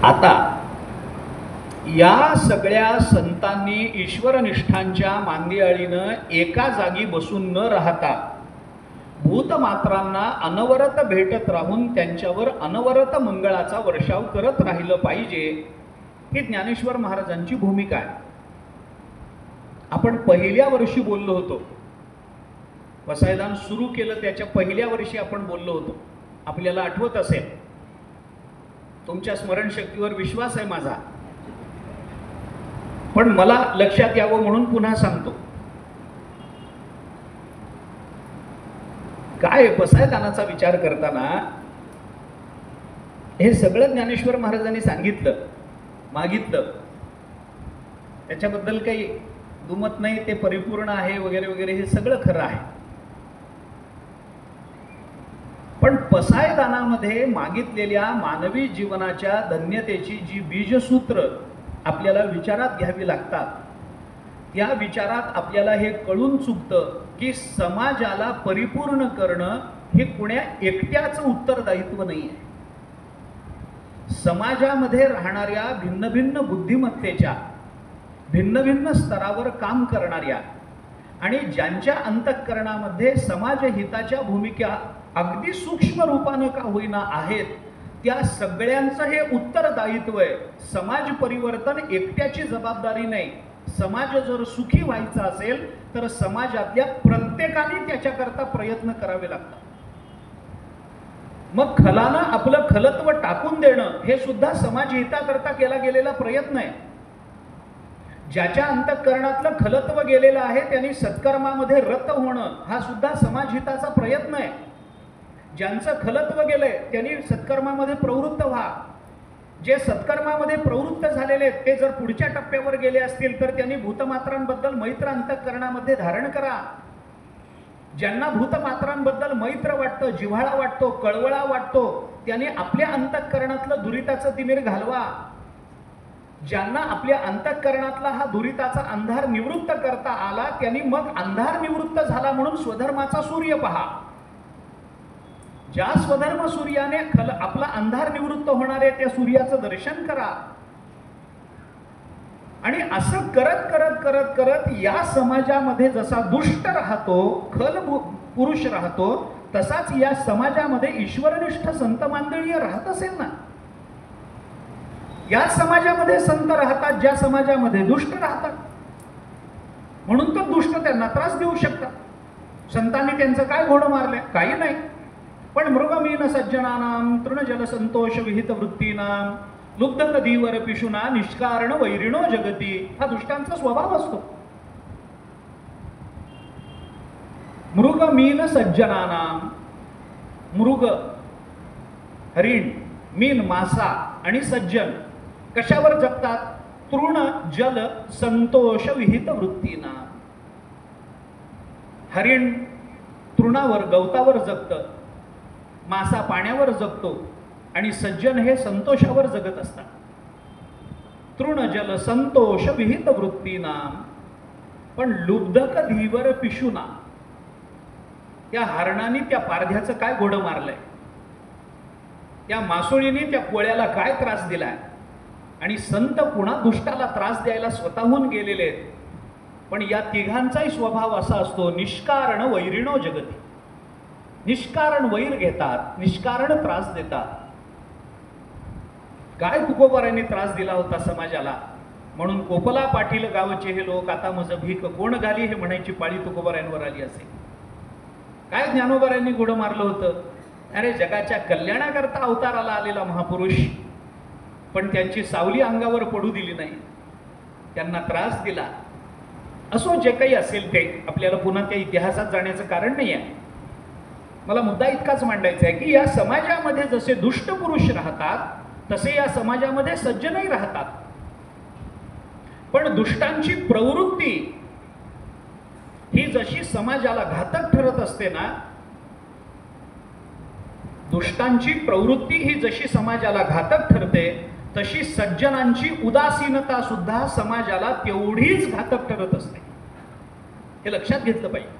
आता या सगळ्या संतांनी ईश्वरनिष्ठांच्या मांदियाळीनं एका जागी बसून न राहता भूतमात्रांना अनवरत भेटत राहून त्यांच्यावर अनवरत मंगळाचा वर्षाव करत राहिलं पाहिजे, ही ज्ञानेश्वर महाराजांची भूमिका आहे. आपण पहिल्या वर्षी बोललो होतो, वसायदान सुरू केलं त्याच्या पहिल्या वर्षी आपण बोललो होतो, आपल्याला आठवत असेल. तुमच्या स्मरणशक्तीवर विश्वास आहे माझा, पण मला लक्षात यावं म्हणून पुन्हा सांगतो. काय वसायदानाचा विचार करताना हे सगळं ज्ञानेश्वर महाराजांनी सांगितलं, मागितलं, त्याच्याबद्दल काही दुमत नाही, ते परिपूर्ण आहे वगैरे वगैरे, हे सगळं खरं आहे. पण पसायदानामध्ये मागितलेल्या मानवी जीवनाच्या धन्यतेची जी बीजसूत्र आपल्याला विचारात घ्यावी लागतात, त्या विचारात आपल्याला हे कळून चुकतं की समाजाला परिपूर्ण करणं हे कुण्या एकट्याचं उत्तरदायित्व नाही आहे. समाजामध्ये राहणाऱ्या भिन्न भिन्न बुद्धिमत्तेच्या, भिन्न भिन्न स्तरावर काम करणाऱ्या आणि ज्यांच्या अंतःकरणामध्ये समाजहिताच्या भूमिका अगदी सूक्ष्म रूपानं का होईना आहेत, त्या सगळ्यांचं हे उत्तरदायित्व आहे. समाज परिवर्तन एकट्याची जबाबदारी नाही. समाज जर सुखी व्हायचा असेल तर समाजातल्या प्रत्येकाने त्याच्याकरता प्रयत्न करावे लागतात. मग खलानं आपलं खलत्व टाकून देणं हे सुद्धा समाजहिताकरता केला गेलेला प्रयत्न आहे. ज्याच्या अंतःकरणातलं खलत्व गेलेलं आहे त्यांनी सत्कर्मामध्ये रत होणं हा सुद्धा समाजहिताचा प्रयत्न आहे. ज्यांचं खलत्व गेलंय त्यांनी सत्कर्मामध्ये प्रवृत्त व्हा. जे सत्कर्मामध्ये प्रवृत्त झालेले आहेत ते जर पुढच्या टप्प्यावर गेले असतील तर त्यांनी भूतमात्रांबद्दल मैत्र अंतःकरणामध्ये धारण करा. ज्यांना भूतमात्रांबद्दल मैत्र वाटतं, जिव्हाळा वाटतो, कळवळा वाटतो, त्यांनी आपल्या अंतःकरणातलं दुरिताचं तिमिर घालवा. ज्यांना आपल्या अंतःकरणातला हा दुरिताचा अंधार निवृत्त करता आला त्यांनी मग अंधार निवृत्त झाला म्हणून स्वधर्माचा सूर्य पहा. ज्या स्वधर्म सूर्याने आपला अंधार निवृत्त होणारे त्या सूर्याचं दर्शन करा. आणि असं करत करत करत करत या समाजामध्ये जसा दुष्ट राहतो, खल पुरुष राहतो, तसाच या समाजामध्ये ईश्वरनिष्ठ संत मांडळीय राहत असेल ना. या समाजामध्ये संत राहतात ज्या समाजामध्ये दुष्ट राहतात, म्हणून तो दुष्ट त्यांना त्रास देऊ शकतात. संतांनी त्यांचं काय घोडं मारलंय? काही नाही. पण मृगमीन सज्जनानां तृणजल संतोष विहित वृत्तीनां लुब्ध धीवर पिशुना निष्कारण वैरिणो जगती, हा दुष्टांचा स्वभाव असतो. मृगमीन सज्जनानां, मृग हरिण, मीन मासा आणि सज्जन कशावर जगतात? तृण जल संतोष विहित वृत्तीना. हरिण तृणावर गवतावर जगतं, मासा पाण्यावर जगतो आणि सज्जन हे संतोषावर जगत असतात. तृण जल संतोष विहित वृत्तीना. पण लुब्धक धीवर पिशुना, त्या हरणाने त्या पारध्याचं काय घोडं मारलंय, त्या मासोळीने त्या कोळ्याला काय त्रास दिलाय, आणि संत पुन्हा दुष्टाला त्रास द्यायला स्वतःहून गेलेले आहेत. पण या तिघांचाही स्वभाव असा असतो, निष्कारण वैरिणो जगती. निष्कारण वैर घेतात, निष्कारण त्रास देतात. काय तुकोबारांनी त्रास दिला होता समाजाला, म्हणून कोपला पाटील गावचे हे लोक आता मज भीक कोण घाली हे म्हणायची पाळी तुकोबारांवर आली असेल. काय ज्ञानोबारांनी घोडं मारलं होतं? अरे जगाच्या कल्याणाकरता अवताराला आलेला महापुरुष, पण त्यांची सावली अंगावर पडू दिली नाही, त्यांना त्रास दिला. असो जे काही असेल ते, आपल्याला पुन्हा त्या इतिहासात जाण्याचं कारण नाही आहे. मला मुद्दा इतकाच मांडायचा आहे की या समाजामध्ये जसे दुष्ट पुरुष राहतात तसे या समाजामध्ये सज्जनही राहतात. पण दुष्टांची प्रवृत्ती ही जशी समाजाला घातक ठरत असते ना, दुष्टांची प्रवृत्ती ही जशी समाजाला घातक ठरते, तशी सज्जनांची उदासीनता सुद्धा समाजाला तेवढीच घातक ठरत असते. हे लक्षात घेतलं पाहिजे.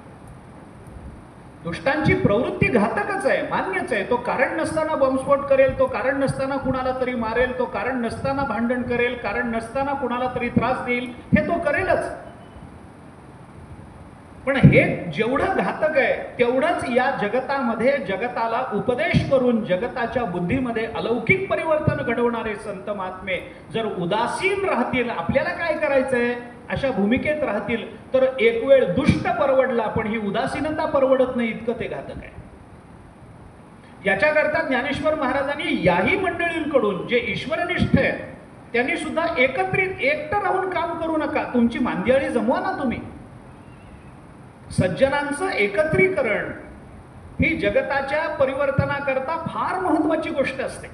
दुष्टांची प्रवृत्ती घातकच आहे, मान्यच आहे. तो कारण नसताना बॉम्बस्फोट करेल, तो कारण नसताना कुणाला तरी मारेल, तो कारण नसताना भांडण करेल, कारण नसताना कुणाला तरी त्रास देईल, हे तो करेलच. पण हे जेवढं घातक आहे तेवढंच या जगतामध्ये जगताला उपदेश करून जगताच्या बुद्धीमध्ये अलौकिक परिवर्तन घडवणारे संत महात्मे जर उदासीन राहतील, आपल्याला काय करायचंय अशा भूमिकेत राहतील, तर एक वेळ दुष्ट परवडला पण ही उदासीनता परवडत नाही, इतकं ते घातक आहे. याच्याकरता ज्ञानेश्वर महाराजांनी याही मंडळींकडून जे ईश्वरनिष्ठ आहेत त्यांनी सुद्धा एकत्रित एकटं राहून काम करू नका, तुमची मांदियाळी जमवा ना तुम्ही. सज्जनांचं एकत्रीकरण ही जगताच्या परिवर्तनाकरता फार महत्वाची गोष्ट असते.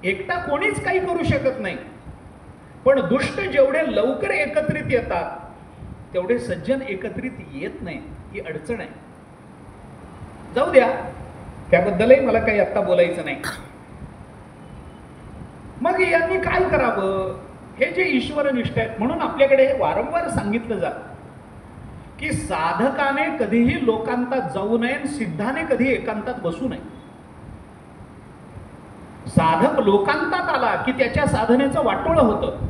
एकटा कोणीच काही करू शकत नाही, पण दुष्ट जेवढे लवकर एकत्रित येतात तेवढे सज्जन एकत्रित येत नाही, ही अडचण आहे. जाऊ द्या, त्याबद्दलही मला काही आता बोलायचं नाही. मग यांनी काय करावं, हे जे ईश्वरनिष्ठ आहेत म्हणून आपल्याकडे वारंवार सांगितलं जातं की साधकाने कधीही लोकांतात जाऊ नये, सिद्धाने कधी एकांतात बसू नये. साधक लोकांतात आला की त्याच्या साधनेचं वाटोळं होतं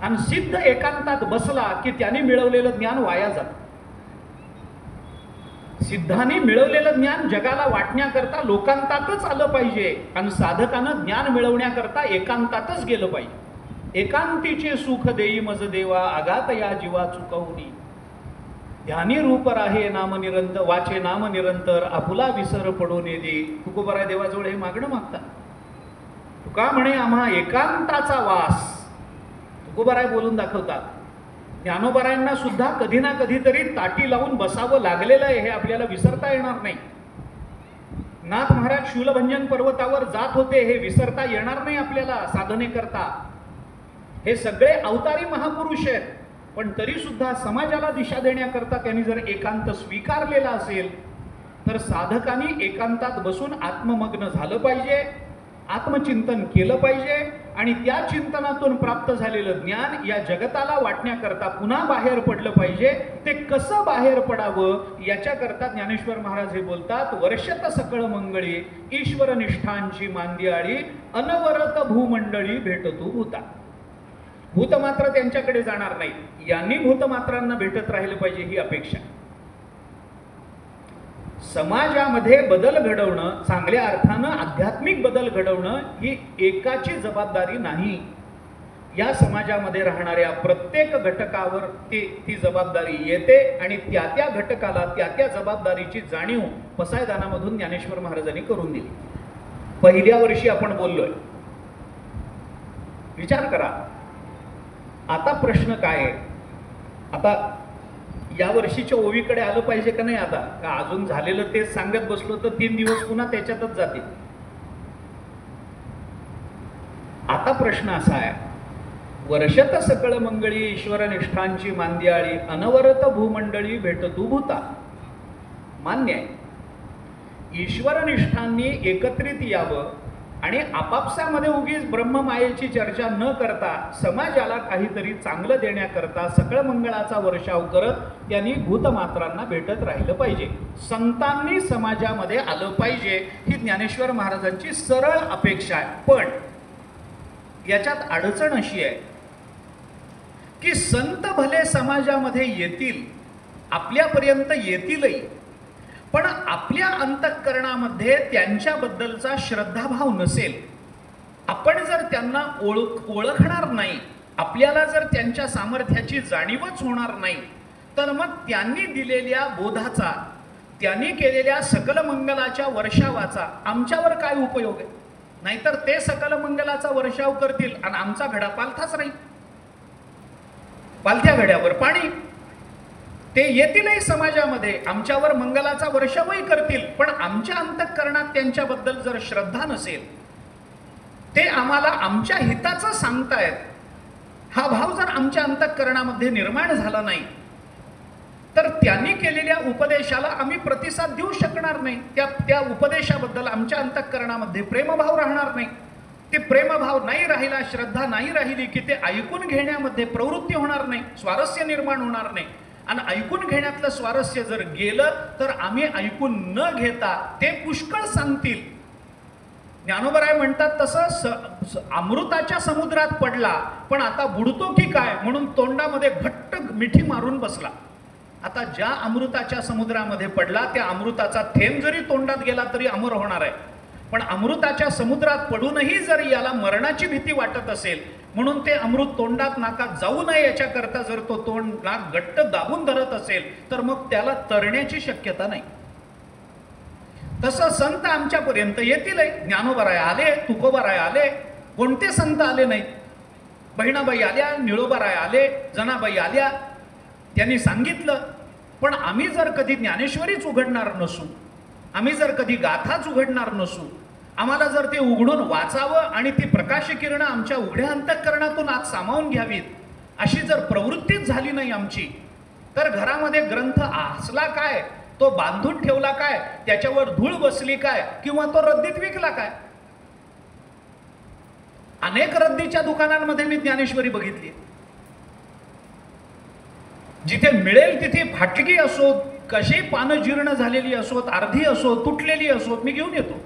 आणि सिद्ध एकांतात बसला की त्याने मिळवलेलं ज्ञान वाया जातं. सिद्धाने मिळवलेलं ज्ञान जगाला वाटण्याकरता लोकांतातच आलं पाहिजे आणि साधकानं ज्ञान मिळवण्याकरता एकांतातच गेलं पाहिजे. एकांतीचे सुख देई मज देवा, आघात या जीवा चुकवणी. ध्यानी रूप राहे नाम निरंतर, वाचे नाम निरंतर, आपुला विसर पडून दे. तुकोबराय देवाजवळ हे मागणं मागतात. तुका म्हणे आम्हा एकांताचा वास, तुकोबराय बोलून दाखवतात. ज्ञानोबरायांना सुद्धा कधी ना कधीतरी ताटी लावून बसावं लागलेलं आहे, हे आपल्याला विसरता येणार नाही. नाथ महाराज शूलभंजन पर्वतावर जात होते, हे विसरता येणार नाही आपल्याला साधने करता. हे सगळे अवतारी महापुरुष आहेत, पण तरी सुद्धा समाजाला दिशा देण्याकरता त्यांनी जर एकांत स्वीकारलेला असेल तर साधकांनी एकांतात बसून आत्ममग्न झालं पाहिजे, आत्मचिंतन केलं पाहिजे आणि त्या चिंतनातून प्राप्त झालेलं ज्ञान या जगताला वाटण्याकरता पुन्हा बाहेर पडलं पाहिजे. ते कसं बाहेर पडावं याच्याकरता ज्ञानेश्वर महाराज हे बोलतात, वर्षत सकळ मंगळी ईश्वरनिष्ठांची मांदियाळी, अनवरत भूमंडळी भेटतू भूता. भूत मात्र त्यांच्याकडे जाणार नाही, यांनी भूतमात्रांना भेटत राहिलं पाहिजे ही अपेक्षा. समाजामध्ये बदल घडवणं, चांगल्या अर्थानं आध्यात्मिक बदल घडवणं ही एकाची जबाबदारी नाही. या समाजामध्ये राहणाऱ्या प्रत्येक घटकावर ती जबाबदारी येते आणि त्या त्या घटकाला त्या त्या जबाबदारीची जाणीव पसायदानामधून ज्ञानेश्वर महाराजांनी करून दिली. पहिल्या वर्षी आपण बोललोय, विचार करा. आता प्रश्न काय आहे, आता या वर्षीच्या ओवीकडे आलं पाहिजे का नाही? आता का अजून झालेलं तेच सांगत बसलो तर 3 दिवस पुन्हा त्याच्यातच जातील. आता प्रश्न असा आहे, वर्षत सकळ मंगळी ईश्वरनिष्ठांची मांदियाळी, अनवरत भूमंडळी भेटतू भूता. मान्य आहे, ईश्वरनिष्ठांनी एकत्रित यावं आणि आपापसामध्ये उगीच ब्रह्ममायेची चर्चा न करता समाजाला काहीतरी चांगलं देण्याकरता सकळ मंगळाचा वर्षाव करत त्यांनी भूतमात्रांना भेटत राहिलं पाहिजे. संतांनी समाजामध्ये आलं पाहिजे ही ज्ञानेश्वर महाराजांची सरळ अपेक्षा आहे. पण याच्यात अडचण अशी आहे की संत भले समाजामध्ये येतील, आपल्यापर्यंत येतीलही, पण आपल्या अंतःकरणामध्ये त्यांच्याबद्दलचा श्रद्धाभाव नसेल, आपण जर त्यांना ओळखणार नाही, आपल्याला जर त्यांच्या सामर्थ्याची जाणीवच होणार नाही, तर मग त्यांनी दिलेल्या बोधाचा, त्यांनी केलेल्या सकल मंगलाच्या वर्षावाचा आमच्यावर काय उपयोग आहे? नाहीतर ते सकल मंगलाचा वर्षाव करतील आणि आमचा घडा पालथाच राहील. पालथ्या घड्यावर पाणी. ते येतीलही समाजामध्ये, आमच्यावर मंगलाचा वर्षावही करतील, पण आमच्या अंतःकरणात त्यांच्याबद्दल जर श्रद्धा नसेल, ते आम्हाला आमच्या हिताचं सांगतायत, हा भाव जर आमच्या अंतःकरणामध्ये निर्माण झाला नाही, तर त्यांनी केलेल्या उपदेशाला आम्ही प्रतिसाद देऊ शकणार नाही. त्या उपदेशाबद्दल आमच्या अंतःकरणामध्ये प्रेमभाव राहणार नाही. ते प्रेमभाव नाही राहिला, श्रद्धा नाही राहिली की ते ऐकून घेण्यामध्ये प्रवृत्ती होणार नाही, स्वारस्य निर्माण होणार नाही. आणि ऐकून घेण्यातलं स्वारस्य जर गेलं तर आम्ही ऐकून न घेता ते पुष्कळ सांगतील. ज्ञानोबराय म्हणतात तसं अमृताच्या समुद्रात पडला, पण आता बुडतो की काय म्हणून तोंडामध्ये घट्ट मिठी मारून बसला. आता ज्या अमृताच्या समुद्रामध्ये पडला त्या अमृताचा थेंब जरी तोंडात गेला तरी अमर होणार आहे, पण अमृताच्या समुद्रात पडूनही जर याला मरणाची भीती वाटत असेल म्हणून ते अमृत तोंडात नाकात जाऊ नये याच्याकरता जर तो तोंड नाक घट्ट दाबून धरत असेल तर मग त्याला तरण्याची शक्यता नाही. तसं संत आमच्यापर्यंत येतील. ज्ञानोबराय आले, तुकोबाराय आले, कोणते संत आले नाहीत. बहिणाबाई आल्या, निळोबाराय आले, जनाबाई आल्या, त्यांनी सांगितलं. पण आम्ही जर कधी ज्ञानेश्वरीच उघडणार नसू, आम्ही जर कधी गाथाच उघडणार नसू, आम्हाला जर ते उघडून वाचावं आणि ती प्रकाश किरणं आमच्या उघड्या अंतःकरणातून आत सामावून घ्यावीत अशी जर प्रवृत्तीच झाली नाही आमची, तर घरामध्ये ग्रंथ असला काय, तो बांधून ठेवला काय, त्याच्यावर धूळ बसली काय, किंवा तो रद्दीत विकला काय. अनेक रद्दीच्या दुकानांमध्ये मी ज्ञानेश्वरी बघितली. जिथे मिळेल तिथे फाटकी असोत, कशी पानं जीर्ण झालेली असोत, अर्धी असोत, तुटलेली असोत, मी घेऊन येतो.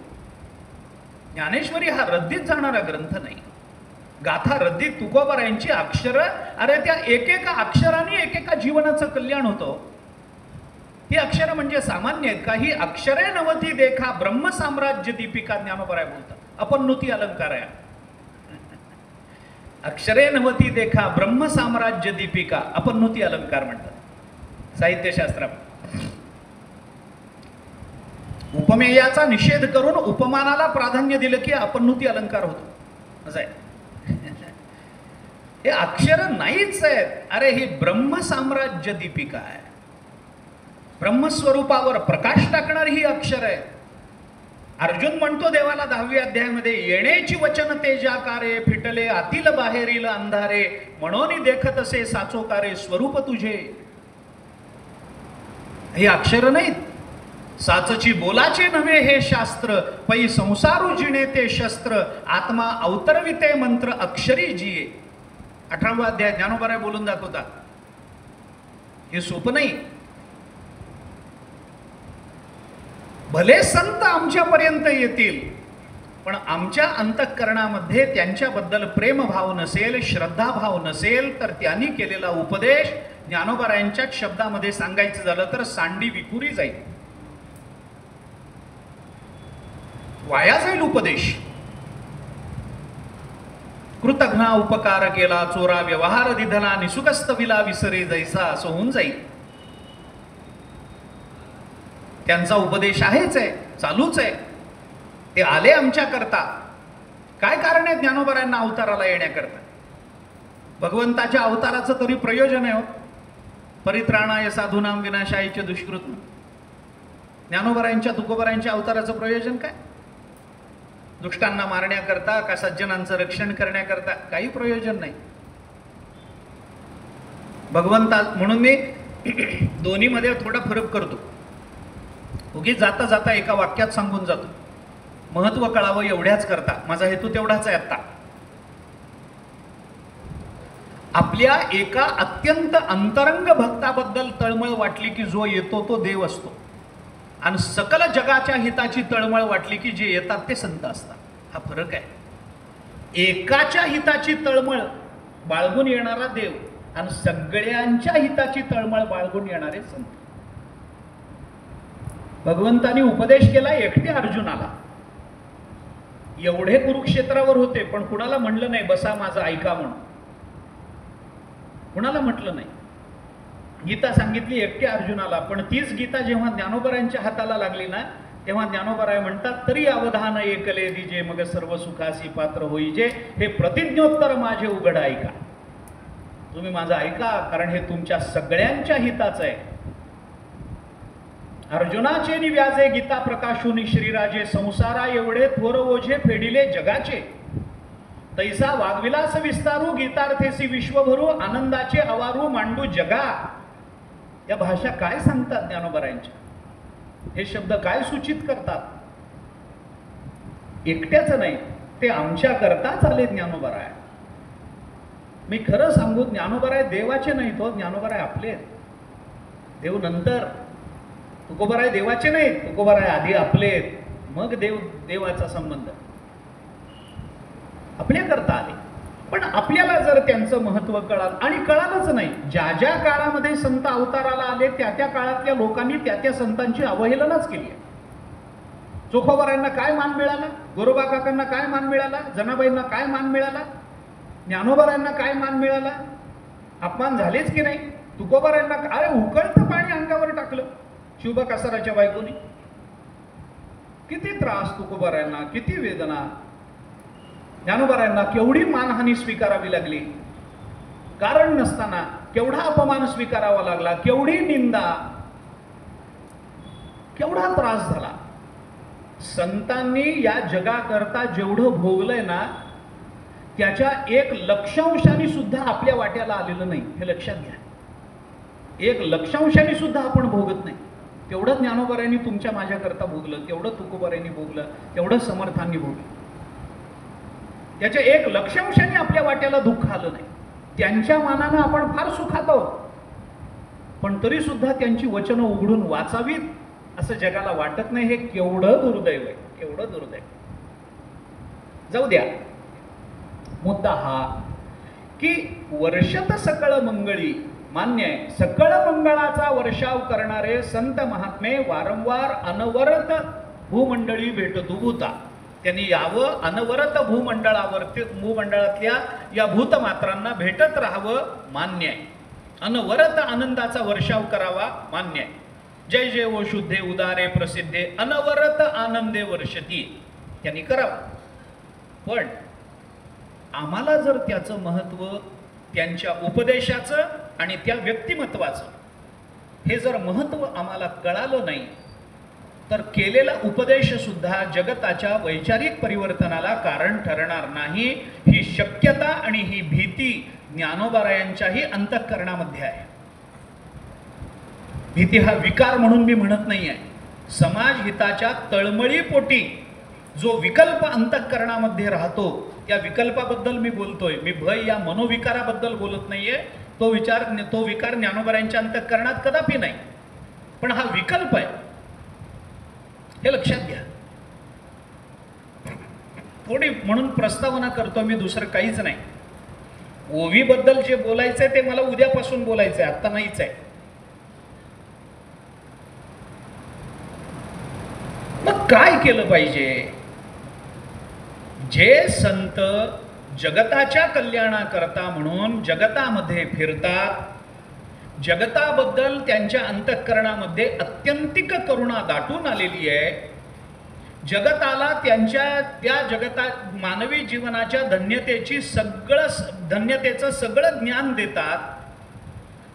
ज्ञानेश्वरी हा रद्दीत जाणारा ग्रंथ नाही. गाथा रद्दीत तुकोबारायांची अक्षरं, अरे त्या एकेका अक्षराने एकेका जीवनाचं कल्याण होतं. ही अक्षरं म्हणजे सामान्य आहेत का? ही अक्षरे नवती देखा ब्रह्म साम्राज्य दीपिका ज्ञानोबराय बोलतात. अपनुती अलंकार आहे. अक्षरे नवती देखा ब्रह्म साम्राज्य दीपिका अपनुती अलंकार म्हणतात साहित्यशास्त्रात. उपमेयाचा निषेध करून उपमानाला प्राधान्य दिलं की अपनुती अलंकार होतो. असं आहे. हे अक्षर नाहीच आहेत. अरे ही ब्रह्म साम्राज्य दीपिका आहे. ब्रह्मस्वरूपावर प्रकाश टाकणारी ही अक्षर आहे. अर्जुन म्हणतो देवाला 10वी अध्यायामध्ये, येण्याची वचन तेजाकारे फिटले आतील बाहेरील अंधारे म्हणून देखत असे साचोकारे स्वरूप तुझे. हे अक्षर नाहीत. साचची बोलाचे नव्हे हे शास्त्र, पै संसारू जिणे ते शस्त्र आत्मा अवतरविते मंत्र अक्षरी जिये. 18वा अध्याय ज्ञानोबराय बोलून दाखवतात. हे सोपं नाही. भले संत आमच्यापर्यंत येतील, पण आमच्या अंतःकरणामध्ये त्यांच्याबद्दल प्रेमभाव नसेल, श्रद्धाभाव नसेल, तर त्यांनी केलेला उपदेश ज्ञानोबरायांच्याच शब्दामध्ये सांगायचं झालं तर सांडी विखुरी जाईल, वाया जाईल उपदेश. कृतघ्ना उपकार केला चोरा व्यवहार दिधना निसुकस्त विला विसरे जैसा असं होऊन जाईल. त्यांचा उपदेश आहेच आहे, चालूच आहे. ते आले आमच्या करता. काय कारण आहे ज्ञानोबरायांना अवताराला येण्याकरता? भगवंताच्या अवताराचं तरी प्रयोजन आहे. परित्राणाय साधूनाम विनाशायचे दुष्कृत. ज्ञानोबरायांच्या तुकोबरायांच्या अवताराचं प्रयोजन काय? दुष्टांना मारण्याकरता का सज्जनांचं रक्षण करण्याकरता? काही प्रयोजन नाही. भगवंता म्हणून मी दोन्हीमध्ये थोडा फरक करतो. उगीच जाता जाता एका वाक्यात सांगून जातो. महत्व कळावं एवढ्याच करता माझा हेतू तेवढाच आहे. आता आपल्या एका अत्यंत अंतरंग भक्ताबद्दल तळमळ वाटली की जो येतो तो देव असतो, आणि सकल जगाच्या हिताची तळमळ वाटली की जे येतात ते संत असतात. हा फरक आहे. एकाच्या हिताची तळमळ बाळगून येणारा देव आणि सगळ्यांच्या हिताची तळमळ बाळगून येणारे संत. भगवंतानी उपदेश केला एकट्या अर्जुनाला. एवढे कुरुक्षेत्रावर होते पण कुणाला म्हणलं नाही बसा माझं ऐका म्हणून. कुणाला म्हटलं नाही. गीता सांगितली एकट्या अर्जुनाला. पण तीच गीता जेव्हा ज्ञानोबरायांच्या हाताला लागली ना, तेव्हा ज्ञानोबराय म्हणतात, तरी अवधान एकले दिजे मग सर्व सुखासी पात्र होईजे. हे प्रतिज्ञोत्तर माझे उघड ऐका. तुम्ही माझं ऐका, कारण हे तुमच्या सगळ्यांच्या हिताचं आहे. अर्जुनाचे निव्याजे गीता प्रकाशुनी श्रीराजे संसारा एवढे थोर ओझे फेडिले जगाचे. तैसा वागविलास विस्तारू गीतार्थेसी विश्वभरू आनंदाचे अवारू मांडू जगा. या भाषा काय सांगतात ज्ञानोबरायांच्या? हे शब्द काय सूचित करतात? एकट्याच नाही, ते आमच्या करताच आले ज्ञानोबराय. मी खरं सांगू, ज्ञानोबराय देवाचे नाही तो, ज्ञानोबराय आपले आहेत. देव नंतर. तुकोबाराय देवाचे नाहीत, तुकोबाराय आधी आपले आहेत, मग देवाचा संबंध. आपल्याकरता आले, पण आपल्याला जर त्यांचं महत्त्व कळालं, आणि कळालंच नाही, ज्या ज्या काळामध्ये संत अवताराला आले त्या त्या काळातल्या लोकांनी त्या त्या संतांची अवहेलनाच केली आहे. चोखोबारायांना काय मान मिळाला, गोरोबा काकांना काय मान मिळाला, जनाबाईंना काय मान मिळाला, ज्ञानोबारायांना काय मान मिळाला? अपमान झालेच की नाही? तुकोबारायांना अरे उकळतं पाणी अंगावर टाकलं शिवबा कासाराच्या बायकोनी. किती त्रास तुकोबारायांना, किती वेदना. ज्ञानोबारायांना केवढी मानहानी स्वीकारावी लागली, कारण नसताना केवढा अपमान स्वीकारावा लागला, केवढी निंदा, केवढा त्रास झाला. संतांनी या जगाकरता जेवढं भोगलंय ना, त्याच्या 1/100 सुद्धा आपल्या वाट्याला आलेलं नाही, हे लक्षात घ्या. 1/100 सुद्धा आपण भोगत नाही. तेवढं ज्ञानोबारायांनी तुमच्या माझ्याकरता भोगलं, तेवढं तुकोबारायांनी भोगलं, तेवढं समर्थांनी भोगलं. त्याच्या 1/100 आपल्या वाट्याला दुःख आलं नाही. त्यांच्या मानानं आपण फार सुखात आहोत, पण तरी सुद्धा त्यांची वचनं उघडून वाचावीत असं जगाला वाटत नाही. हे केवढं दुर्दैव आहे, केवढं दुर्दैव. जाऊ द्या. मुद्दा हा की वर्षत सकळ मंगळी, मान्य आहे, सकळ मंगळाचा वर्षाव करणारे संत महात्मे वारंवार अनवरत भूमंडळी भेटतू भूता. त्यांनी यावं, अनवरत भूमंडळातल्या या भूतमात्रांना भेटत राहावं, मान्य आहे. अनवरत आनंदाचा वर्षाव करावा, मान्य आहे. जय जय वो शुद्धे उदारे प्रसिद्धे अनवरत आनंदे वर्षती, त्यांनी करावं. पण आम्हाला जर त्याचं महत्त्व, त्यांच्या उपदेशाचं आणि त्या व्यक्तिमत्वाचं हे जर महत्त्व आम्हाला कळालं नाही, तर केलेला उपदेश सुद्धा जगताच्या वैचारिक परिवर्तनाला कारण ठरणार नाही. ही शक्यता आणि ही भीती ज्ञानोबारायांच्याही अंतःकरणामध्ये आहे. भीती हा विकार म्हणून मी म्हणत नाही आहे. समाज हिताच्या तळमळीपोटी जो विकल्प अंतःकरणामध्ये राहतो, त्या विकल्पाबद्दल मी बोलतोय. मी भय या मनोविकाराबद्दल बोलत नाहीये. तो विकार ज्ञानोबारायांच्या अंतःकरणात कदापि नाही, पण हा विकल्प आहे, हे लक्षात घ्या. थोडी म्हणून प्रस्तावना करतो मी, दुसरं काहीच नाही. ओवीबद्दल जे बोलायचंय ते मला उद्यापासून बोलायचंय, आता नाहीच आहे. मग काय केलं पाहिजे? जे संत जगताच्या कल्याणाकरता म्हणून जगतामध्ये फिरतात, जगताबद्दल त्यांच्या अंतःकरणामध्ये अत्यंतिक करुणा दाटून आलेली आहे, जगताला त्या जगतात मानवी जीवनाच्या धन्यतेचं सगळं ज्ञान देतात,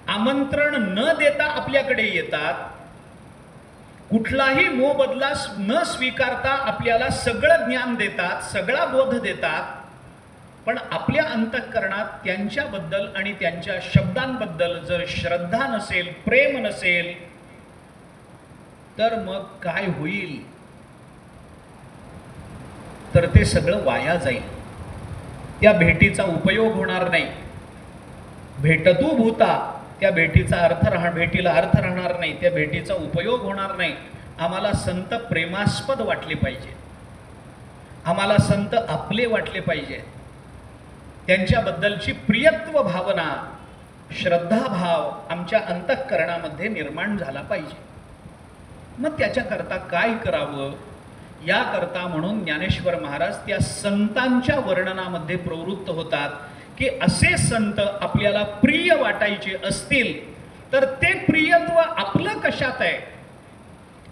आमंत्रण न देता आपल्याकडे येतात, कुठलाही मोबदला न स्वीकारता आपल्याला सगळं ज्ञान देतात, सगळा बोध देतात. पण आपल्या अंतःकरणात त्यांच्याबद्दल आणि त्यांच्या शब्दांबद्दल जर श्रद्धा नसेल, प्रेम नसेल, तर मग काय होईल? तर ते सगळं वाया जाईल. त्या भेटीचा उपयोग होणार नाही. भेटतू भूता, त्या भेटीला अर्थ राहणार नाही, त्या भेटीचा उपयोग होणार नाही. आम्हाला संत प्रेमास्पद वाटले पाहिजे, आम्हाला संत आपले वाटले पाहिजे, त्यांच्याबद्दलची प्रियत्व भावना, श्रद्धाभाव आमच्या अंतःकरणामध्ये निर्माण झाला पाहिजे. मग त्याच्याकरता काय करावं? याकरता म्हणून ज्ञानेश्वर महाराज त्या संतांच्या वर्णनामध्ये प्रवृत्त होतात की असे संत आपल्याला प्रिय वाटायचे असतील तर ते प्रियत्व आपलं कशात आहे,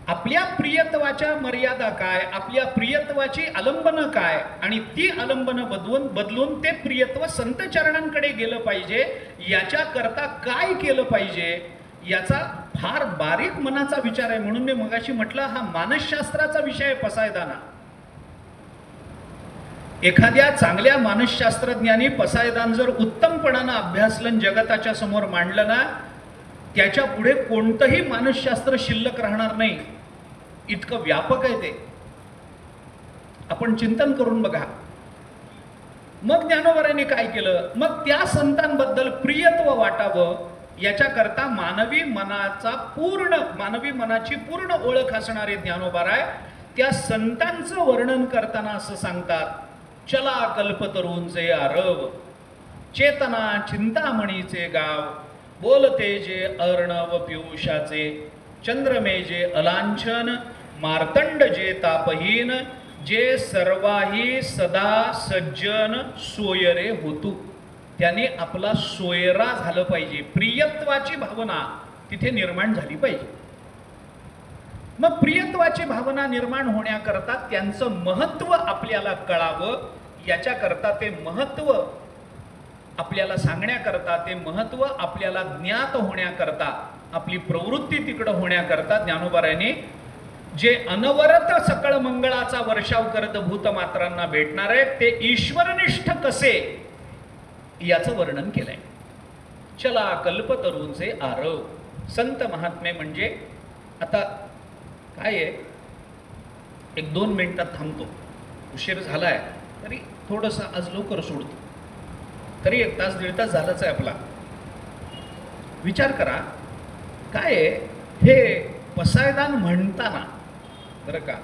आपल्या प्रियत्वाच्या मर्यादा काय, आपल्या प्रियत्वाची आलंबनं काय, आणि ती आलंबनं बदलून ते प्रियत्व संत चरणांकडे गेलं पाहिजे. याच्याकरता काय केलं पाहिजे याचा फार बारीक मनाचा विचार आहे. म्हणून मी मगाशी म्हटलं हा मानसशास्त्राचा विषय आहे. पसायदाना एखाद्या चांगल्या मानसशास्त्रज्ञानी पसायदान जर उत्तमपणानं अभ्यासलं, जगताच्या समोर मांडलं ना, त्याच्या पुढे कोणतंही मानसशास्त्र शिल्लक राहणार नाही. इतकं व्यापक आहे ते. आपण चिंतन करून बघा. मग ज्ञानोबारायांनी काय केलं? मग त्या संतांबद्दल प्रियत्व वाटावं, याच्याकरता मानवी मनाची पूर्ण ओळख असणारे ज्ञानोबाराय त्या संतांचं वर्णन करताना असं सांगतात, चला कल्पतरूंचे आरव, चेतना चिंतामणीचे गाव, बोलते जे अर्णव पियुषाचे, चंद्रमे जे अलांछन, मार्तंड जे तापहीन, जे सर्वाही सदा सज्जन सोयरे होतू. त्याने आपला सोयरा झालं पाहिजे, प्रियत्वाची भावना तिथे निर्माण झाली पाहिजे. मग प्रियत्वाची भावना निर्माण होण्याकरता त्यांचं महत्त्व आपल्याला कळावं, याच्याकरता ते महत्त्व आपल्याला सांगण्याकरता, ते महत्त्व आपल्याला ज्ञात होण्याकरता, आपली प्रवृत्ती तिकडं होण्याकरता ज्ञानोबारायांनी जे अनवरत सकळ मंगळाचा वर्षाव करत भूतमात्रांना भेटणार आहे ते ईश्वरनिष्ठ कसे याचं वर्णन केलंय. चला कल्पतरूंचे आरव. संत महात्मे म्हणजे आता काय आहे, 1-2 मिनिटात थांबतो, उशीर झालाय तरी थोडंसं आज लवकर सोडतो, तरी 1 तास 1.5 तास झालाच आहे आपला. विचार करा काय आहे हे पसायदान म्हणताना, बरं का,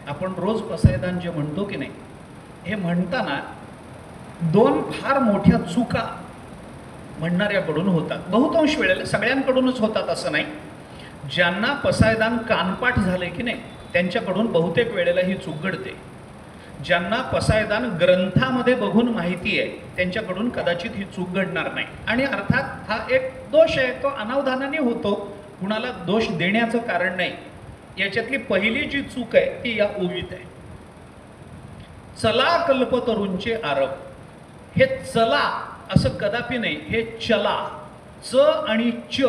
आपण रोज पसायदान जे म्हणतो की नाही, हे म्हणताना 2 फार मोठ्या चुका म्हणणाऱ्याकडून होतात. बहुतांश वेळेला सगळ्यांकडूनच होतात असं नाही. ज्यांना पसायदान कानपाठ झाले की नाही त्यांच्याकडून बहुतेक वेळेला ही चूक घडते. ज्यांना पसायदान ग्रंथामध्ये बघून माहिती आहे त्यांच्याकडून कदाचित ही चूक घडणार नाही. आणि अर्थात हा एक दोष आहे, तो अनावधानाने होतो, कुणाला दोष देण्याचं कारण नाही. याच्यातली पहिली जी चूक आहे ती या ओवीत आहे. चला कल्पतरूंचे आरव. हे चला असं कदापि नाही, हे चला. च आणि च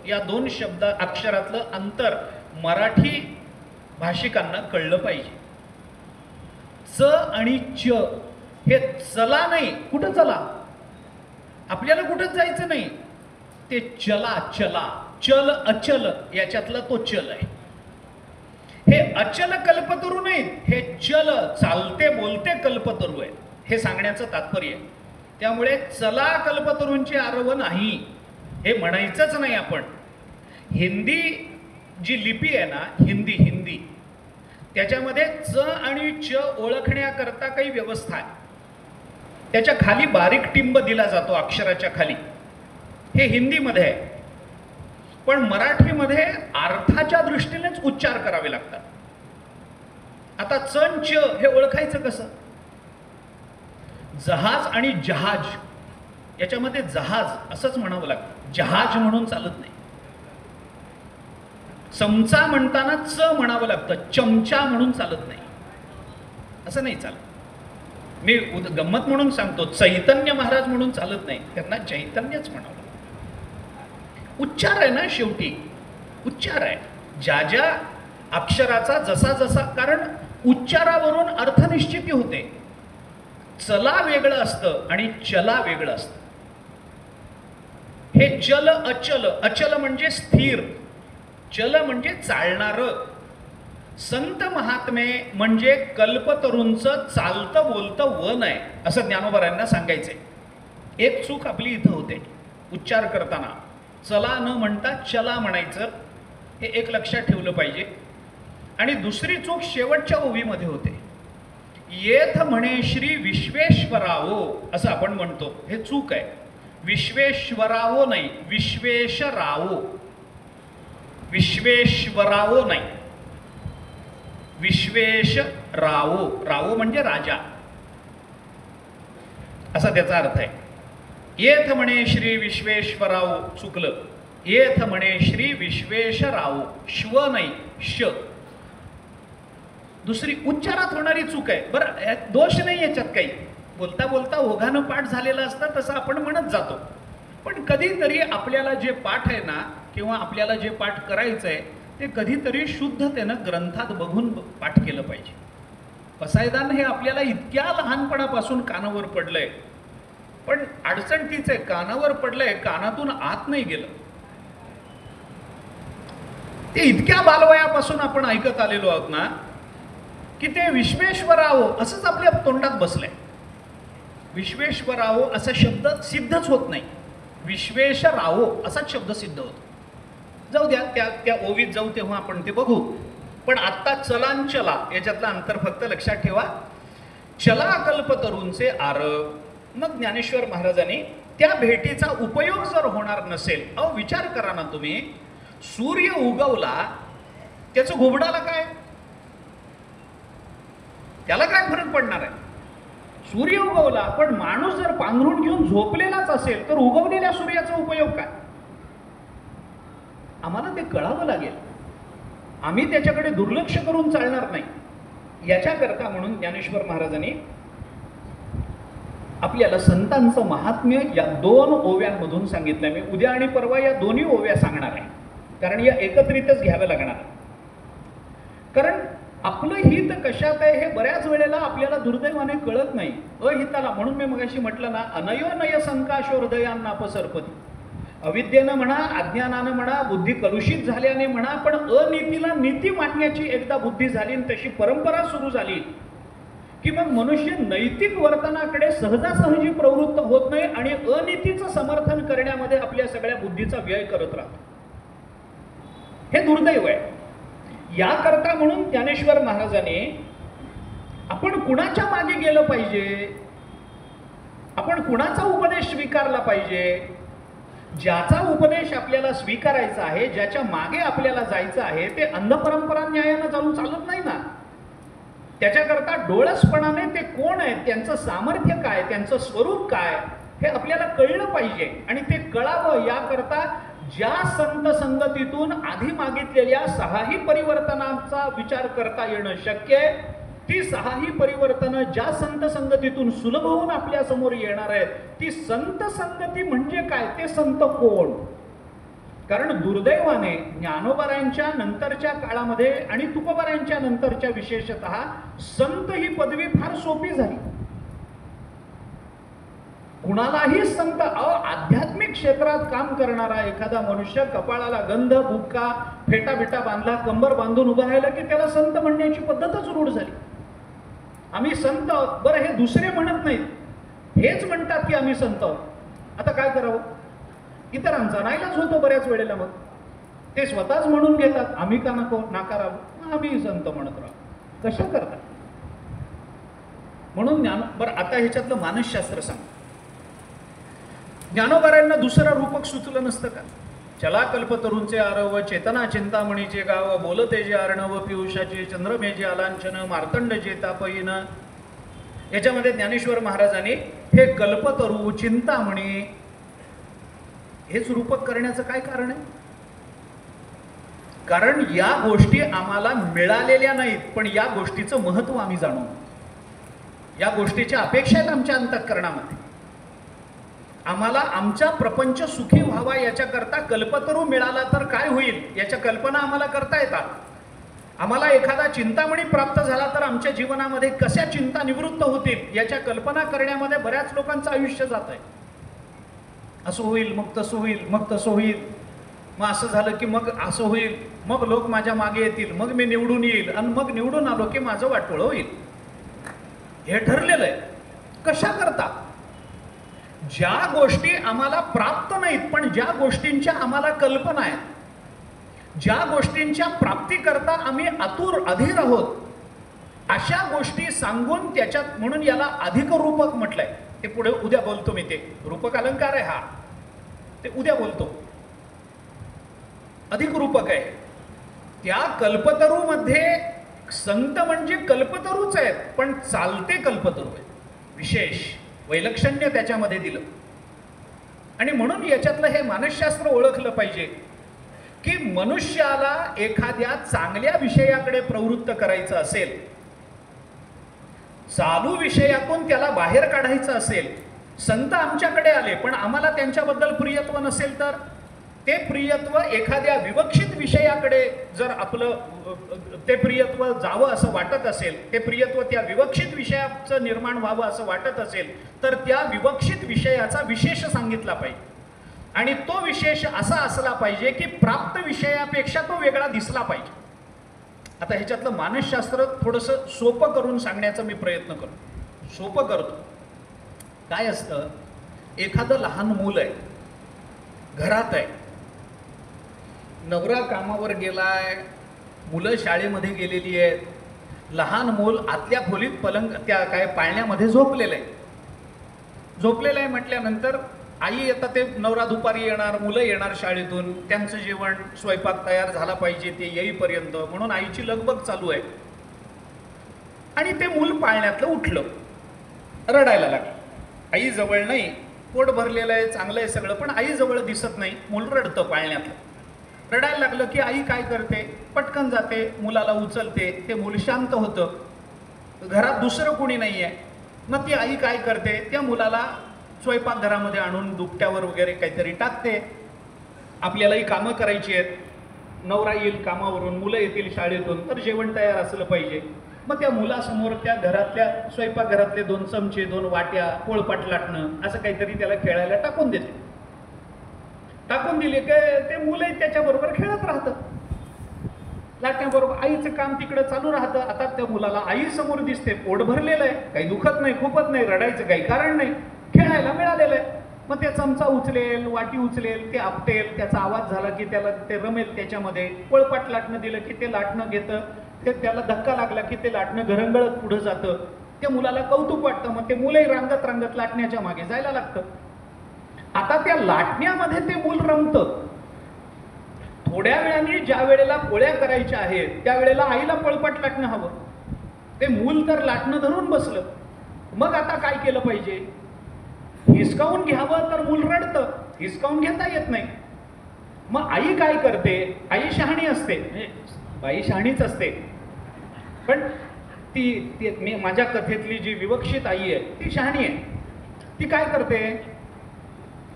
या 2 शब्द अक्षरातलं अंतर मराठी भाषिकांना कळलं पाहिजे. च आणि च हे चला नाही. कुठं चला? आपल्याला कुठंच जायचं नाही, ते चला. चला चल अचल याच्यातला तो चल आहे. हे अचल कल्पतरू नाहीत, हे चल चालते बोलते कल्पतरू आहे, हे सांगण्याचं तात्पर्य आहे. त्यामुळे चला कल्पतरूंचे आरव नाही हे म्हणायचंच नाही आपण. हिंदी जी लिपी आहे ना, हिंदी त्याच्यामध्ये च आणि च ओळखण्याकरता काही व्यवस्था आहे. त्याच्या खाली बारीक टिंब दिला जातो अक्षराच्या खाली, हे हिंदीमध्ये आहे. पण मराठीमध्ये अर्थाच्या दृष्टीनेच उच्चार करावे लागतात. आता च च हे ओळखायचं कसं? जहाज आणि जहाज याच्यामध्ये जहाज असंच म्हणावं लागतं, जहाज म्हणून चालत नाही. चमचा म्हणताना च म्हणावं लागतं, चमचा म्हणून चालत नाही, असं नाही चालत. मी गंमत म्हणून सांगतो, चैतन्य महाराज म्हणून चालत नाही, त्यांना चैतन्यच म्हणावं लागतं. उच्चार आहे ना, शेवटी उच्चार आहे. ज्या ज्या अक्षराचा जसा जसा, कारण उच्चारावरून अर्थनिश्चिती होते. चला वेगळं असतं आणि चला वेगळं असतं. हे चल अचल, अचल म्हणजे स्थिर, चल म्हणजे चालणार. संत महात्मे म्हणजे कल्पतरूंचं चालतं बोलतं वन आहे असं ज्ञानोबारायांना सांगायचंय. एक चूक आपली इथं होते उच्चार करताना, चला न म्हणता चला म्हणायचं, हे एक लक्षात ठेवलं पाहिजे. आणि दुसरी चूक शेवटच्या ओवीमध्ये होते. येथ म्हणे श्री विश्वेश्वरावो असं आपण म्हणतो, हे चूक आहे. विश्वेश्वरावो नाही, विश्वेशरावो. विश्वेश्वरावो नाही, विश्वेशरावो. रावो म्हणजे राजा असा त्याचा अर्थ आहे. येथ म्हणे श्री विश्वेश्वरावो चुकलं. येथ म्हणे श्री विश्वेशरावो, श्व नाही श. दुसरी उच्चारात होणारी चूक आहे. बरं, दोष नाही याच्यात काही, बोलता बोलता ओघानं पाठ झालेला असता तसं आपण म्हणत जातो. पण कधीतरी आपल्याला जे पाठ आहे ना, किंवा आपल्याला जे पाठ करायचं आहे ते कधीतरी शुद्धतेनं ग्रंथात बघून पाठ केलं पाहिजे. पसायदान हे आपल्याला इतक्या लहानपणापासून कानावर पडलंय, पण अडचण तीच आहे, कानावर पडलंय, कानातून आत नाही गेलं. ते इतक्या बालवयापासून आपण ऐकत आलेलो आहोत ना, की ते विश्वेश्वरावो असंच आपल्या तोंडात बसलंय. विश्वेश्वरावो असा शब्द सिद्धच होत नाही. विश्वेशरावो असाच शब्द सिद्ध होतो. जाऊ द्या, त्या ओवीत जाऊ तेव्हा आपण ते बघू. पण आत्ता चलांचला याच्यातलं अंतर फक्त लक्षात ठेवा. चला कल्पतरूंचे आरव. मग ज्ञानेश्वर महाराजांनी त्या भेटीचा उपयोग जर होणार नसेल, अहो विचार करा ना तुम्ही, सूर्य उगवला त्याचं घुबडाला काय, त्याला काय फरक पडणार आहे? सूर्य उगवला, पण माणूस जर पांघरून घेऊन झोपलेलाच असेल तर उगवलेल्या सूर्याचा उपयोग काय? आम्हाला ते कळावं लागेल. आम्ही त्याच्याकडे दुर्लक्ष करून चालणार नाही. याच्याकरता म्हणून ज्ञानेश्वर महाराजांनी आपल्याला संतांचं महात्म्य या 2 ओव्यांमधून सांगितलं. मी उद्या आणि परवा या दोन्ही ओव्या सांगणार आहे, कारण या एकत्रितच घ्याव्या लागणार. कारण आपलं हित कशात आहे हे बऱ्याच वेळेला आपल्याला दुर्दैवाने कळत नाही. अहिताला, म्हणून मी मगाशी म्हटलं ना, अनयोनय संकाशो हृदयांना अपसर्पती. अविद्येनं म्हणा, अज्ञानानं म्हणा, बुद्धी कलुषित झाल्याने म्हणा, पण अनीतीला नीती मांडण्याची एकदा बुद्धी झाली आणि तशी परंपरा सुरू झाली की मग मनुष्य नैतिक वर्तनाकडे सहजासहजी प्रवृत्त होत नाही आणि अनीतीचं समर्थन करण्यामध्ये आपल्या सगळ्या बुद्धीचा व्यय करत राहतो. हे दुर्दैव आहे. याकरता म्हणून ज्ञानेश्वर महाराजांनी आपण कुणाच्या मागे गेलं पाहिजे, आपण कुणाचा उपदेश स्वीकारला पाहिजे, ज्याचा उपदेश आपल्याला स्वीकारायचा आहे, ज्याच्या मागे आपल्याला जायचं आहे, ते अंधपरंपरा न्यायानं जाऊन चालत नाही ना. त्याच्याकरता डोळसपणाने ते कोण आहेत, त्यांचं सामर्थ्य काय, त्यांचं स्वरूप काय, हे आपल्याला कळलं पाहिजे. आणि ते कळावं याकरता ज्या संत संगतीतून आधी मागितलेल्या 6ही परिवर्तनाचा विचार करता येणं शक्य आहे, ती 6ही परिवर्तनं ज्या संत संगतीतून सुलभ होऊन आपल्या समोर येणार आहेत, ती संत संगती म्हणजे काय, ते संत कोण? कारण दुर्दैवाने ज्ञानोबारायांच्या नंतरच्या काळामध्ये आणि तुकोबारायांच्या नंतरच्या विशेषतः संत ही पदवी फार सोपी झाली. कुणालाही संत, आध्यात्मिक क्षेत्रात काम करणारा एखादा मनुष्य कपाळाला गंध, बुक्का, फेटा बिटा बांधला, कंबर बांधून उभा राहिला की त्याला संत म्हणण्याची पद्धतच रूढ झाली. आम्ही संत आहोत. बरं, हे दुसरे म्हणत नाहीत, हेच म्हणतात की आम्ही संत आहोत. आता काय करावं? इतरांचा नाईलाज होतो बऱ्याच वेळेला. मग ते स्वतःच म्हणून घेतात, आम्ही का नको नाकारावं, आम्ही संत म्हणत राहू. कशा करतात? म्हणून बरं, आता ह्याच्यातलं मानसशास्त्र सांग. ज्ञानोबारायांना दुसरं रूपक सुचलं नसतं का? चला कल्पतरूंचे आरव, चेतना चिंतामणीचे गाव, बोलते जे अर्णव, पियुषाचे चंद्रमेजे आलांछन, मार्तंड जे तापयीन. याच्यामध्ये ज्ञानेश्वर महाराजांनी हे कल्पतरू, चिंतामणी हेच रूपक करण्याचं काय कारण आहे? कारण या गोष्टी आम्हाला मिळालेल्या नाहीत, पण या गोष्टीचं महत्व आम्ही जाणू. या गोष्टीच्या अपेक्षा आहेत आमच्या अंतःकरणामध्ये. आम्हाला आमचा प्रपंच सुखी व्हावा याच्याकरता कल्पतरू मिळाला तर काय होईल याच्या कल्पना आम्हाला करता येतात. आम्हाला एखादा चिंतामणी प्राप्त झाला तर आमच्या जीवनामध्ये कशा चिंता निवृत्त होतील याच्या कल्पना करण्यामध्ये बऱ्याच लोकांचं आयुष्य जात आहे. असं होईल, मग तसं होईल, मग तसं होईल, मग असं झालं की मग असं होईल, मग लोक माझ्या मागे येतील, मग मी निवडून येईल, आणि मग निवडून आलो की माझं वाटोळं होईल. हे ठरलेलं आहे. कशा करता? ज्या गोष्टी आम्हाला प्राप्त नाहीत पण ज्या गोष्टींच्या आम्हाला कल्पना आहेत, ज्या गोष्टींच्या प्राप्तीकरता आम्ही आतुर अधीर आहोत, अशा गोष्टी सांगून त्याच्यात, म्हणून याला अधिक रूपक म्हटलंय. ते पुढे उद्या बोलतो मी. ते रूपक अलंकार आहे हा, ते उद्या बोलतो. अधिक रूपक आहे. त्या कल्पतरू मध्ये संत म्हणजे कल्पतरूच आहेत, पण चालते कल्पतरू आहे. विशेष वैलक्षण्य त्याच्यामध्ये दिलं. आणि म्हणून याच्यातलं हे मानसशास्त्र ओळखलं पाहिजे की मनुष्याला एखाद्या चांगल्या विषयाकडे प्रवृत्त करायचं असेल, चालू विषयातून त्याला बाहेर काढायचं असेल, संत आमच्याकडे आले पण आम्हाला त्यांच्याबद्दल प्रियत्व नसेल तर ते प्रियत्व एखाद्या विवक्षित विषयाकडे जर आपलं ते प्रियत्व जावं असं वाटत असेल, ते प्रियत्व त्या विवक्षित विषयाचं निर्माण व्हावं असं वाटत असेल तर त्या विवक्षित विषयाचा विशेष सांगितला पाहिजे. आणि तो विशेष असा असला पाहिजे की प्राप्त विषयापेक्षा तो वेगळा दिसला पाहिजे. आता ह्याच्यातलं मानसशास्त्र थोडंसं सोपं करून सांगण्याचा मी प्रयत्न करतो. सोपं करतो. काय असतं, एखादं लहान मूल आहे, घरात आहे, नवरा कामावर गेलाय, मुलं शाळेमध्ये गेलेली आहेत, लहान मूल आतल्या खोलीत पलंग त्या काय पाळण्यामध्ये झोपलेलं आहे म्हटल्यानंतर आई आता ते नवरा दुपारी येणार, मुलं येणार शाळेतून, त्यांचं जेवण स्वयंपाक तयार झाला पाहिजे ते येईपर्यंत, म्हणून आईची लगबग चालू आहे. आणि ते मूल पाळण्यातलं उठलं, रडायला लागलं. आई जवळ नाही, पोट भरलेलं आहे, चांगलं आहे सगळं, पण आई जवळ दिसत नाही. मूल रडतं पाळण्यातलं. रडायला लागलं की आई काय करते, पटकन जाते, मुलाला उचलते, ते मूल शांत होतं. घरात दुसरं कोणी नाही आहे. मग ती आई काय करते, त्या मुलाला स्वयंपाकघरामध्ये आणून दुपट्यावर वगैरे काहीतरी टाकते. आपल्यालाही कामं करायची आहेत, नवरा येईल कामावरून, मुलं येतील शाळेतून, तर जेवण तयार असलं पाहिजे. मग त्या मुलासमोर त्या घरातल्या स्वयंपाकघरातले 2 चमचे, 2 वाट्या, पोळपाट लाटणं असं काहीतरी त्याला खेळायला टाकून देते. टाकून दिले की ते मुलंही त्याच्याबरोबर खेळत राहतं. लाटण्याबरोबर आईचं काम तिकडं चालू राहतं. आता त्या मुलाला आई समोर दिसते, पोट भरलेलं आहे, काही दुखत नाही, खूपच नाही, रडायचं काही कारण नाही, खेळायला मिळालेलं आहे. मग ते चमचा उचलेल, वाटी उचलेल, ते आपटेल, त्याचा आवाज झाला की त्याला ते रमेल त्याच्यामध्ये. पोळपाट लाटणं दिलं की ते लाटणं घेतं, ते त्याला धक्का लागला की ते लाटणं घरंगळत पुढं जातं. त्या मुलाला कौतुक वाटतं, मग ते मुलंही रांगत रांगत लाटण्याच्या मागे जायला लागतं. आता त्या लाटण्यामध्ये ते मूल रमतं. थोड्या वेळाने ज्या वेळेला पोळ्या करायच्या आहेत त्यावेळेला आईला पोळपाट लाटणं हवं. ते मूल तर लाटणं धरून बसलं. मग आता काय केलं पाहिजे, हिसकावून घ्यावं तर मूल रडतं, हिसकावून घेता येत नाही. मग आई काय करते, आई शहाणी असते, बाई शहाणीच असते, पण ती माझ्या कथेतली जी विवक्षित आई आहे ती शहाणी आहे. ती काय करते,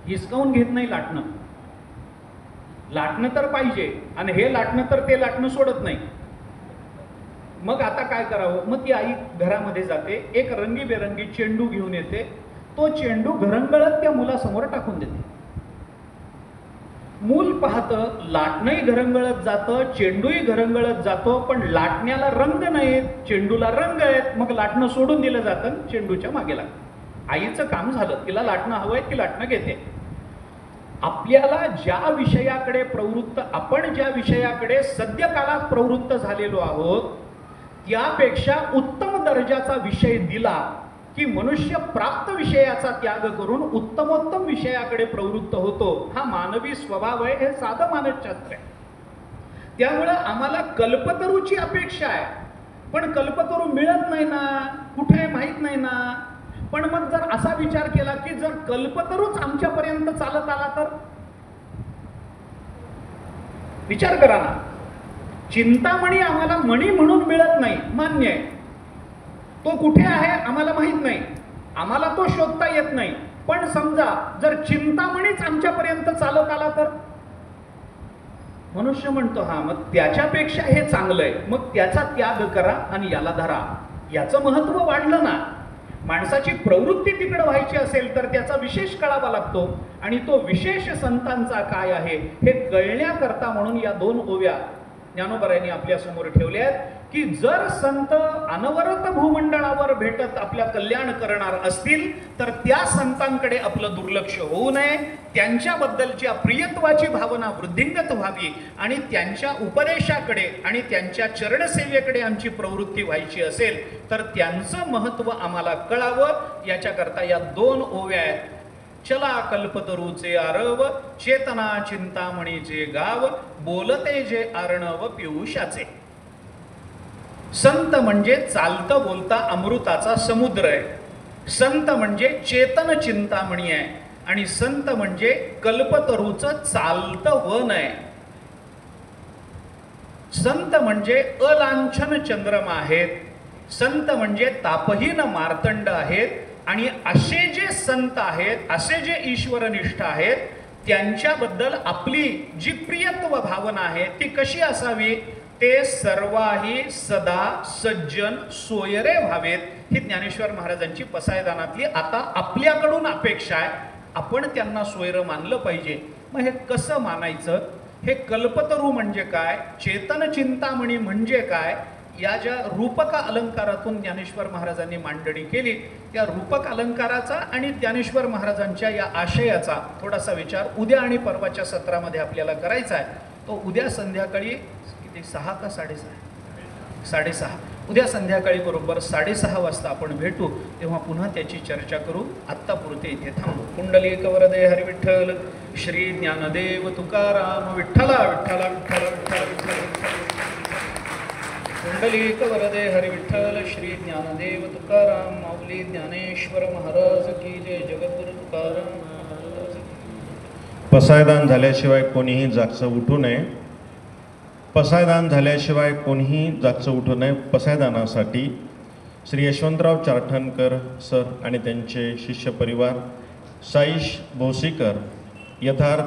हिसकावून घेत नाही लाटणं. लाटणं तर पाहिजे आणि हे लाटणं तर ते लाटणं सोडत नाही. मग आता काय करावं, मग ती आई घरामध्ये जाते, एक रंगीबेरंगी चेंडू घेऊन येते. तो चेंडू घरंगळत त्या मुलासमोर टाकून देते. मूल पाहतं, लाटणंही घरंगळत जातं, चेंडूही घरंगळत जातो, पण लाटण्याला रंग नाहीत, चेंडूला रंग आहेत. मग लाटणं सोडून दिलं जातं, चेंडूच्या मागे लागतं. आईचं काम झालं, तिला लाटणं हवंय, ती लाटणं घेते. आपल्याला ज्या विषयाकडे प्रवृत्त, आपण ज्या विषयाकडे सद्य काळात प्रवृत्त झालेलो आहोत त्यापेक्षा उत्तम दर्जाचा विषय दिला की मनुष्य प्राप्त विषयाचा त्याग करून उत्तमोत्तम विषयाकडे प्रवृत्त होतो. हा मानवी स्वभाव आहे, हे साधं मानसशास्त्र आहे. त्यामुळं आम्हाला कल्पतरूची अपेक्षा आहे, पण कल्पतरू मिळत नाही ना, कुठे माहीत नाही ना. पण मग जर असा विचार केला की जर कल्पतरूच आमच्यापर्यंत चालत आला तर, विचार करा ना. चिंतामणी आम्हाला मणी म्हणून मिळत नाही, मान्य आहे, तो कुठे आहे आम्हाला माहित नाही, आम्हाला तो शोधता येत नाही. पण समजा जर चिंतामणीच आमच्यापर्यंत चालत आला तर, मनुष्य म्हणतो हा मग त्याच्यापेक्षा हे चांगलं आहे, मग त्याचा त्याग करा आणि याला धरा. याचं महत्व वाढलं ना. माणसाची प्रवृत्ती तिकडे व्हायची असेल तर त्याचा विशेष कळावा लागतो, आणि तो विशेष संतांचा काय आहे हे कळण्याकरता म्हणून या 2 ओव्या ज्ञानोबरायांनी आपल्या समोर ठेवल्यात की जर संत अनवरत भूमंडळावर भेटत आपल्या कल्याण करणार असतील तर त्या संतांकडे आपलं दुर्लक्ष होऊ नये. त्यांच्याबद्दलच्या प्रियत्वाची भावना वृद्धिंगत व्हावी आणि त्यांच्या उपदेशाकडे आणि त्यांच्या चरणसेवेकडे आमची प्रवृत्ती व्हायची असेल तर त्यांचं महत्त्व आम्हाला कळावं. याच्याकरता या 2 ओव्या आहेत. चला कल्पतरूचे आरव, चेतना चिंतामणीचे गाव, बोलते जे आर्णव पियुषाचे. संत म्हणजे चालतं बोलता अमृताचा समुद्र आहे. संत म्हणजे चेतन चिंतामणी आहे आणि संत म्हणजे कल्पतरूचं चालतं वन आहे. संत म्हणजे अलांछन चंद्रमा आहेत. संत म्हणजे तापहीन मार्तंड आहेत. आणि असे जे संत आहेत, असे जे ईश्वरनिष्ठ आहेत, त्यांच्याबद्दल आपली जी प्रियत्व भावना आहे ती कशी असावी, ते सर्वाही सदा सज्जन सोयरे व्हावेत. ही ज्ञानेश्वर महाराजांची पसायदानातली आता आपल्याकडून अपेक्षा आहे. आपण त्यांना सोयरं मानलं पाहिजे. मग हे कसं मानायचं, हे कल्पतरू म्हणजे काय, चेतन चिंतामणी म्हणजे काय, या ज्या रूपक अलंकारातून ज्ञानेश्वर महाराजांनी मांडणी केली, त्या रूपक अलंकाराचा आणि ज्ञानेश्वर महाराजांच्या या आशयाचा थोडासा विचार उद्या आणि परवाच्या सत्रामध्ये आपल्याला करायचा आहे. तो उद्या संध्याकाळी किती 6 का 6:30? 6:30. उद्या संध्याकाळी बरोबर 6:30 वाजता आपण भेटू, तेव्हा पुन्हा त्याची चर्चा करू. आत्तापुरते इथे थांबू. कुंडलिक वरदे हरी विठ्ठल, श्री ज्ञानदेव तुकाराम विठ्ठला विठ्ठला विठ्ठल विठ्ठल विठ्ठल. कुंडलिक वरदे हरी विठ्ठल, श्री ज्ञानदेव तुकाराम माऊली ज्ञानेश्वर महाराज की जय. जगद्गुरु तुकाराम महाराज की. पसायदान झाल्याशिवाय कोणीही जागचं उठू नये. पसायदान झाल्याशिवाय कोणीही जागचं उठू नये. पसायदानासाठी श्री यशवंतराव चारठणकर सर आणि त्यांचे शिष्य परिवार, साईश भोसीकर, यथार्थ